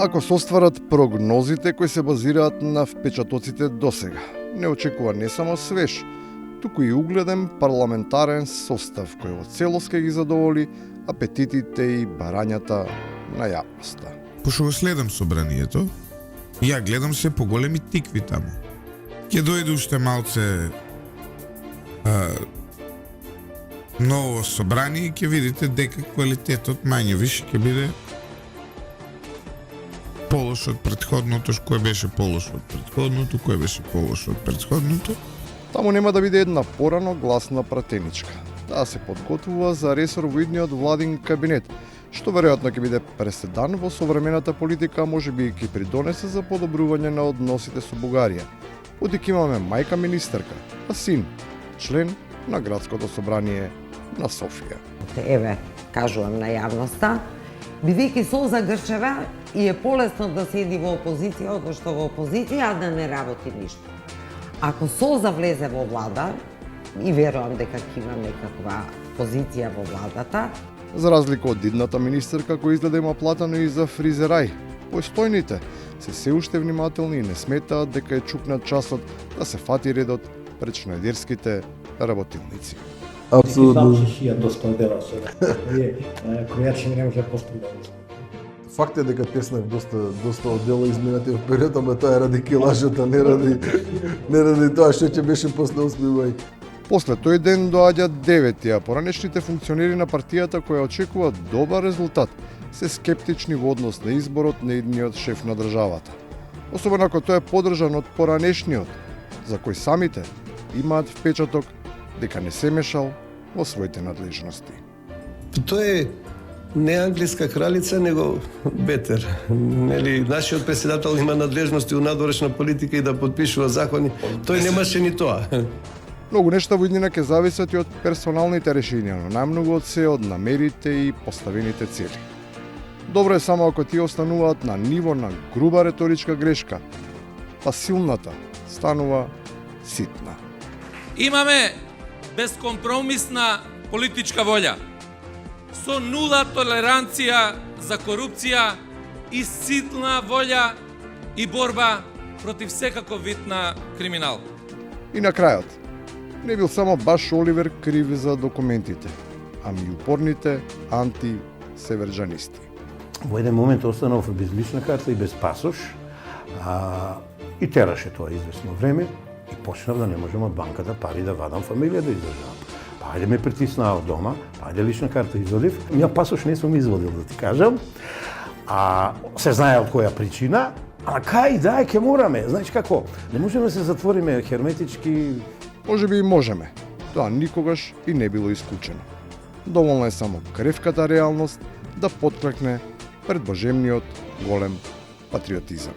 Ако се остварат прогнозите кои се базираат на впечатоците досега, не очекува не само свеж, туку и угледен парламентарен состав кој во целост ќе ги задоволи апетитите и барањата на јавноста. Пошто го следам собранието, ја гледам се поголеми тикви таму. Ќе дојде уште малце ново собрание и ќе видите дека квалитетот мање више ќе биде полош од претходното, кој беше полош од претходното, кој беше полош од претходното. Таму нема да биде една порано гласна пратеничка. Таа се подготвува за ресор во идниот владин кабинет, што веројатно ќе биде преседан во современата политика, а можеби и ќе придонесе за подобрување на односите со Бугарија. Одик имаме мајка министерка, а син, член на градското собрание на Софија. Еве, кажувам на јавноста, бидејќи Солза Грчева и е полесно да седи во опозиција, одошто во опозиција, а да не работи ништо. Ако Солза влезе во влада, и верувам дека ќе има некаква позиција во владата. За разлика од идната министерка која изгледа има платено и за фризерај, постојните се уште внимателни и не сметаат дека е чукнат часот да се фати редот пред шнајдерските работилници. Апсолутно. Доста дела сега. Која ќе не може постигнати. Факт е дека песнав доста од дела изминати во период, ама тоа е ради килажата, не ради тоа што ќе беше после 8 мај. После тој ден доаѓа 9, а поранешните функционери на партијата кои очекуваат добар резултат се скептични во однос на изборот на идниот шеф на државата. Особено ако тој е подржан од поранешниот, за кој самите имаат впечаток дека не се мешал во своите надлежности. Тоа е не англиска кралица, него бетер. Нели, нашиот председател има надлежности у надворешна политика и да подпишува закони. Тој немаше ни тоа. Многу нешта во иднина ќе зависат и од персоналните решенија, но најмногу од се од намерите и поставените цели. Добро е само ако тие остануваат на ниво на груба реторичка грешка, па силната станува ситна. Имаме безкомпромисна политичка волја, со нула толеранција за корупција и силна волја и борба против секаков вид на криминал. И на крајот, не бил само баш Оливер крив за документите, ами и упорните антисеверџанисти. Во еден момент останав без лична карта и без пасош, и тераше тоа известно време, и почнав да не можам од банката пари да вадам, фамилија да издржавам. Па ајде ме притиснаа од дома, па ајде лична карта извадив. Ја пасош не сум извадил, да ти кажам. Се знае од која причина, а кај дај ќе мораме. Знаеш како, не можеме да се затвориме херметички. Можеби и можеме. Тоа никогаш и не било исклучено. Доволна е само кревката реалност да потклекне пред божемниот голем патриотизам.